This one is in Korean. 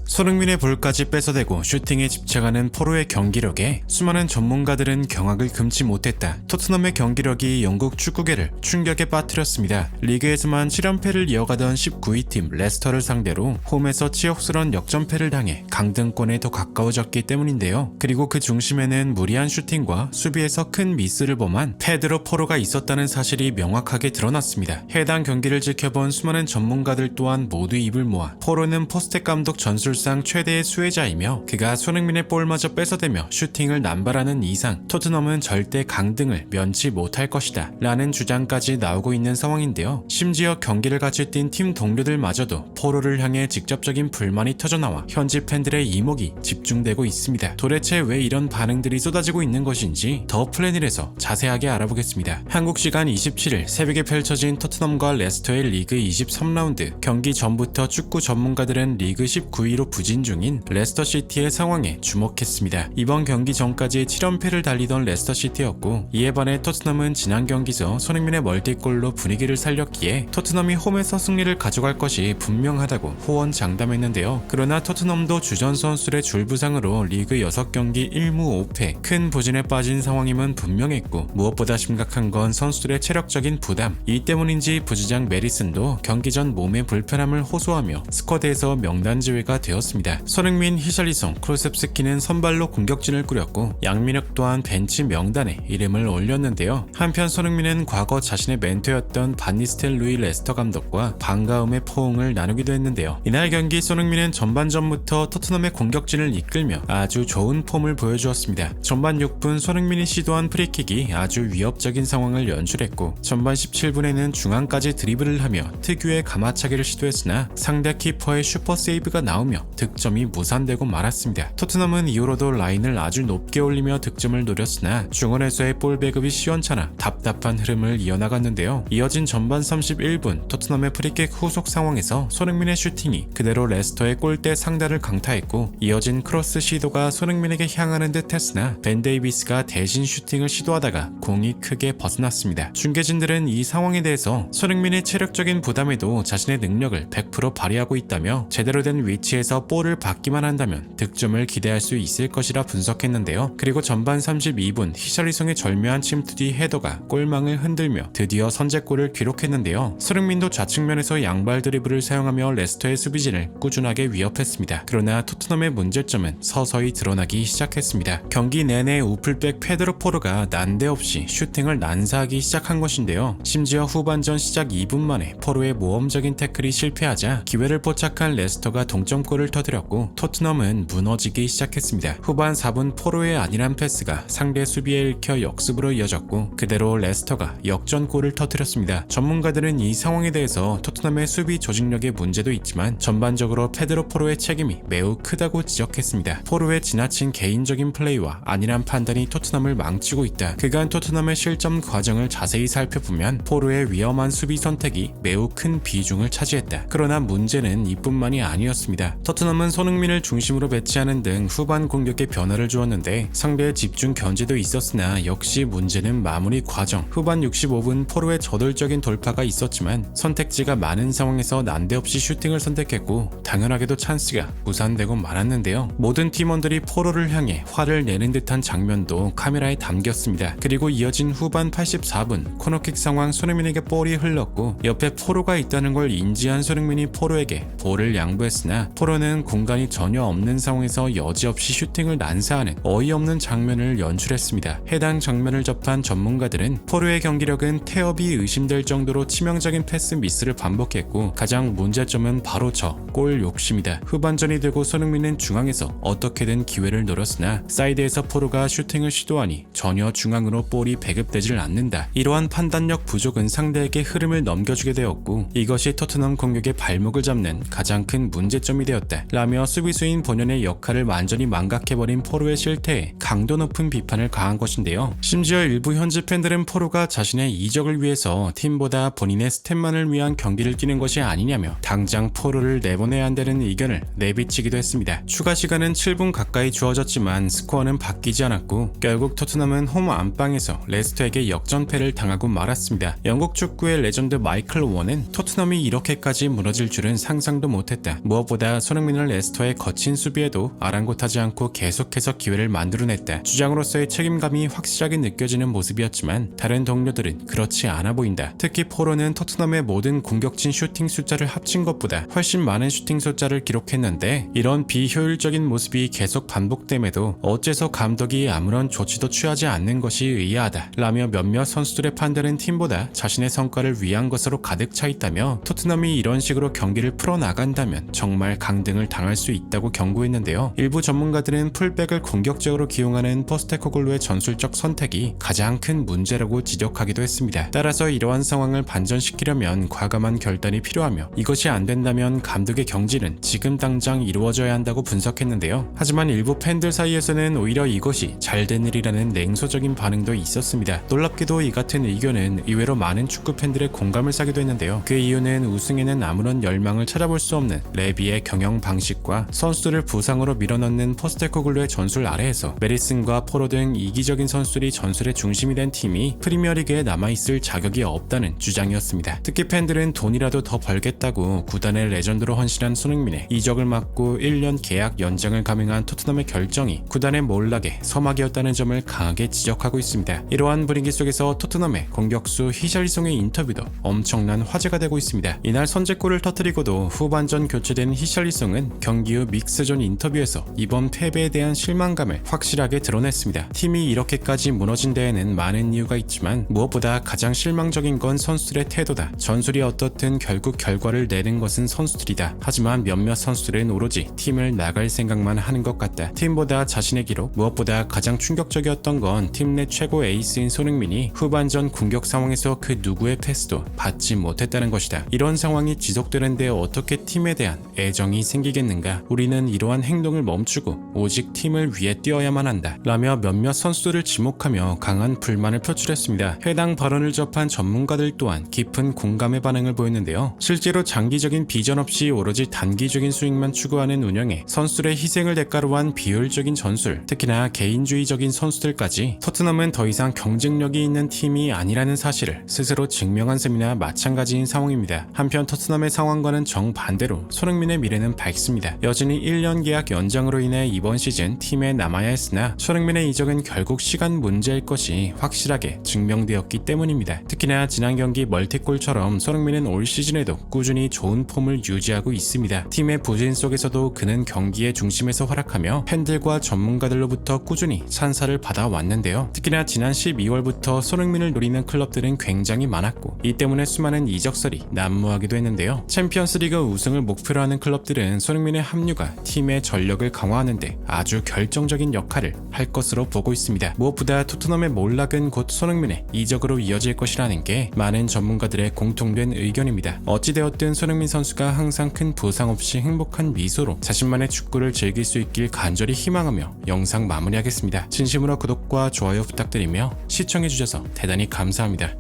손흥민의 볼까지 뺏어대고 슈팅에 집착하는 포로의 경기력에 수많은 전문가들은 경악을 금치 못했다. 토트넘의 경기력이 영국 축구계를 충격에 빠뜨렸습니다. 리그에서만 7연패를 이어가던 19위 팀 레스터를 상대로 홈에서 치욕스러운 역전패를 당해 강등권에 더 가까워졌기 때문인데요. 그리고 그 중심에는 무리한 슈팅과 수비에서 큰 미스를 범한 페드로 포로가 있었다는 사실이 명확하게 드러났습니다. 해당 경기를 지켜본 수많은 전문가들 또한 모두 입을 모아 포로는 포스텍 감독 전술상 최대의 수혜자이며 그가 손흥민의 볼마저 뺏어대며 슈팅을 남발하는 이상 토트넘은 절대 강등을 면치 못할 것이다 라는 주장까지 나오고 있는 상황인데요. 심지어 경기를 같이 뛴 팀 동료들마저도 포로를 향해 직접적인 불만이 터져나와 현지 팬들의 이목이 집중되고 있습니다. 도대체 왜 이런 반응들이 쏟아지고 있는 것인지 더 플래닛에서 자세하게 알아보겠습니다. 한국 시간 27일 새벽에 펼쳐진 토트넘과 레스터의 리그 23라운드 경기 전부터 축구 전문가들은 리그 19위로 부진 중인 레스터시티의 상황에 주목했습니다. 이번 경기 전까지 7연패를 달리던 레스터시티였고 이에 반해 토트넘은 지난 경기에서 손흥민의 멀티골로 분위기를 살렸기에 토트넘이 홈에서 승리를 가져갈 것이 분명하다고 호언장담했는데요. 그러나 토트넘도 주전 선수의 줄부상으로 리그 6경기 1무 5패 큰 부진에 빠진 상황임은 분명했고 무엇보다 심각한 건 선수들의 체력적인 부담. 이 때문인지 부주장 메리슨도 경기 전 몸의 불편함을 호소하며 스쿼드에서 명단 제외가 되었습니다. 손흥민, 히샬리송, 크루셉스키는 선발로 공격진을 꾸렸고 양민혁 또한 벤치 명단에 이름을 올렸는데요. 한편 손흥민은 과거 자신의 멘토였던 반 니스텔루이 레스터 감독과 반가움의 포옹을 나누기도 했는데요. 이날 경기 손흥민은 전반전부터 토트넘의 공격진을 이끌며 아주 좋은 폼을 보여주었습니다. 전반 6분 손흥민이 시도한 프리킥이 아주 위협적인 상황을 연출했고 전반 17분에는 중앙까지 드리블을 하며 특유의 가마차기를 시도했으나 상대 키퍼의 슈퍼 세이브가 나오며 득점이 무산되고 말았습니다. 토트넘은 이후로도 라인을 아주 높게 올리며 득점을 노렸으나 중원에서의 볼 배급이 시원찮아 답답한 흐름을 이어나갔는데요. 이어진 전반 31분 토트넘의 프리킥 후속 상황에서 손흥민의 슈팅이 그대로 레스터의 골대 상단을 강타했고 이어진 크로스 시도가 손흥민에게 향하는 듯 했으나 벤 데이비스가 대신 슈팅을 시도하다가 공이 크게 벗어났습니다. 중계진들은 이 상황에 대해서 손흥민의 체력적인 부담에도 자신의 능력을 100% 발휘하고 있다며 제대로 된 위치에서 볼을 받기만 한다면 득점을 기대할 수 있을 것이라 분석했는데요. 그리고 전반 32분 히샬리송의 절묘한 침투 뒤 헤더가 골망을 흔들며 드디어 선제골을 기록했는데요. 손흥민도 좌측면에서 양발 드리블을 사용하며 레스터의 수비진을 꾸준하게 위협했습니다. 그러나 토트넘의 문제점은 서서히 드러나기 시작했습니다. 경기 내내 우풀백 페드로 포로가 난데없이 슈팅을 난사하기 시작한 것인데요. 심지어 후반전 시작 2분 만에 포로의 모험적인 태클이 실패하자 기회를 포착한 레스터가 동점골을 터뜨렸고 토트넘은 무너지기 시작했습니다. 후반 4분 포로의 안일한 패스가 상대 수비에 읽혀 역습으로 이어졌고 그대로 레스터가 역전골을 터뜨렸습니다. 전문가들은 이 상황에 대해서 토트넘의 수비 조직력의 문제도 있지만 전반적으로 페드로 포로의 책임이 매우 크다고 지적했습니다. 포로의 지나친 개인적인 플레이와 안일한 판단이 토트넘을 망치고 있다. 그간 토트넘의 실점 과정을 자세히 살펴보면 포로의 위험한 수비 선택이 매우 큰 비중을 차지했다. 그러나 문제는 이뿐만이 아니었습니다. 토트넘은 손흥민을 중심으로 배치하는 등 후반 공격에 변화를 주었는데 상대의 집중 견제도 있었으나 역시 문제는 마무리 과정. 후반 65분 포로의 저돌적인 돌파가 있었지만 선택지가 많은 상황에서 난데없이 슈팅을 선택했고 당연하게도 찬스가 무산되고 말았는데요. 모든 팀원들이 포로를 향해 화를 내는 듯한 장면도 카메라에 담겼습니다. 그리고 이어진 후반 84분 코너킥 상황 손흥민에게 볼이 흘렀고 옆에 포로가 있다는 걸 인지한 손흥민이 포로에게 볼을 양보했으나 포로는 공간이 전혀 없는 상황에서 여지없이 슈팅을 난사하는 어이없는 장면을 연출했습니다. 해당 장면을 접한 전문가들은 포로의 경기력은 태업이 의심될 정도로 치명적인 패스 미스를 반복했고 가장 문제점은 바로 저 골 욕심이다. 후반전이 되고 손흥민은 중앙에서 어떻게든 기회를 노렸으나 사이드에서 포로가 슈팅을 시도하니 전혀 중앙으로 볼이 배급되질 않는다. 이러한 판단력 부족은 상대에게 흐름을 넘겨주게 되었고 이것이 토트넘 공격의 발목을 잡는 가장 큰 문제점이 되었다. 라며 수비수인 본연의 역할을 완전히 망각해버린 포로의 실태에 강도 높은 비판을 가한 것인데요. 심지어 일부 현지 팬들은 포로가 자신의 이적을 위해서 팀보다 본인의 스탯만을 위한 경기를 뛰는 것이 아니냐며 당장 포로를 내보내야 한다는 의견을 내비치기도 했습니다. 추가 시간은 7분 가까이 주어졌지만 스코어는 바뀌지 않았고 결국 토트넘은 홈 안방에서 레스터에게 역전패를 당하고 말았습니다. 영국 축구의 레전드 마이클 오원은 토트넘이 이렇게까지 무너질 줄은 상상도 못했다. 무엇보다 손흥민 손흥민은 레스터의 거친 수비에도 아랑곳하지 않고 계속해서 기회를 만들어냈다. 주장으로서의 책임감이 확실하게 느껴지는 모습이었지만 다른 동료들은 그렇지 않아 보인다. 특히 포로는 토트넘의 모든 공격진 슈팅 숫자를 합친 것보다 훨씬 많은 슈팅 숫자를 기록했는데 이런 비효율적인 모습이 계속 반복됨에도 어째서 감독이 아무런 조치도 취하지 않는 것이 의아하다 라며 몇몇 선수들의 판단은 팀보다 자신의 성과를 위한 것으로 가득 차 있다며 토트넘이 이런 식으로 경기를 풀어나간다면 정말 강등을 당할 수 있다고 경고했는데요. 일부 전문가들은 풀백을 공격적으로 기용하는 포스테코글루의 전술적 선택이 가장 큰 문제라고 지적하기도 했습니다. 따라서 이러한 상황을 반전시키려면 과감한 결단이 필요하며 이것이 안 된다면 감독의 경질은 지금 당장 이루어져야 한다고 분석했는데요. 하지만 일부 팬들 사이에서는 오히려 이것이 잘된 일이라는 냉소적인 반응도 있었습니다. 놀랍게도 이 같은 의견은 의외로 많은 축구 팬들의 공감을 사기도 했는데요. 그 이유는 우승에는 아무런 열망을 찾아볼 수 없는 레비의 경영 방식과 선수들을 부상으로 밀어넣는 포스테코글루의 전술 아래에서 메리슨과 포로 등 이기적인 선수들이 전술의 중심이 된 팀이 프리미어리그에 남아있을 자격이 없다는 주장이었습니다. 특히 팬들은 돈이라도 더 벌겠다고 구단의 레전드로 헌신한 손흥민의 이적을 막고 1년 계약 연장을 감행한 토트넘의 결정이 구단의 몰락의 서막이었다는 점을 강하게 지적하고 있습니다. 이러한 분위기 속에서 토트넘의 공격수 히샬리송의 인터뷰도 엄청난 화제가 되고 있습니다. 이날 선제골을 터뜨리고도 후반전 교체된 히샬리송은 경기 후 믹스존 인터뷰에서 이번 패배에 대한 실망감을 확실하게 드러냈습니다. 팀이 이렇게까지 무너진 데에는 많은 이유가 있지만 무엇보다 가장 실망적인 건 선수들의 태도다. 전술이 어떻든 결국 결과를 내는 것은 선수들이다. 하지만 몇몇 선수들은 오로지 팀을 나갈 생각만 하는 것 같다. 팀보다 자신의 기록, 무엇보다 가장 충격적이었던 건 팀 내 최고 에이스인 손흥민이 후반전 공격 상황에서 그 누구의 패스도 받지 못했다는 것이다. 이런 상황이 지속되는데 어떻게 팀에 대한 애정이 생기겠는가? 우리는 이러한 행동을 멈추고 오직 팀을 위해 뛰어야만 한다. 라며 몇몇 선수들을 지목하며 강한 불만을 표출했습니다. 해당 발언을 접한 전문가들 또한 깊은 공감의 반응을 보였는데요. 실제로 장기적인 비전 없이 오로지 단기적인 수익만 추구하는 운영에 선수들의 희생을 대가로 한 비효율적인 전술, 특히나 개인주의적인 선수들까지 토트넘은 더 이상 경쟁력이 있는 팀이 아니라는 사실을 스스로 증명한 셈이나 마찬가지인 상황입니다. 한편 토트넘의 상황과는 정반대로 손흥민의 미래는 밝습니다. 여전히 1년 계약 연장으로 인해 이번 시즌 팀에 남아야 했으나 손흥민의 이적은 결국 시간 문제일 것이 확실하게 증명되었기 때문입니다. 특히나 지난 경기 멀티골처럼 손흥민은 올 시즌에도 꾸준히 좋은 폼을 유지하고 있습니다. 팀의 부진 속에서도 그는 경기의 중심에서 활약하며 팬들과 전문가들로부터 꾸준히 찬사를 받아왔는데요. 특히나 지난 12월부터 손흥민을 노리는 클럽들은 굉장히 많았고 이 때문에 수많은 이적설이 난무하기도 했는데요. 챔피언스리그 우승을 목표로 하는 클럽들은 손흥민의 합류가 팀의 전력을 강화하는데 아주 결정적인 역할을 할 것으로 보고 있습니다. 무엇보다 토트넘의 몰락은 곧 손흥민의 이적으로 이어질 것이라는 게 많은 전문가들의 공통된 의견입니다. 어찌되었든 손흥민 선수가 항상 큰 부상 없이 행복한 미소로 자신만의 축구를 즐길 수 있길 간절히 희망하며 영상 마무리하겠습니다. 진심으로 구독과 좋아요 부탁드리며 시청해주셔서 대단히 감사합니다.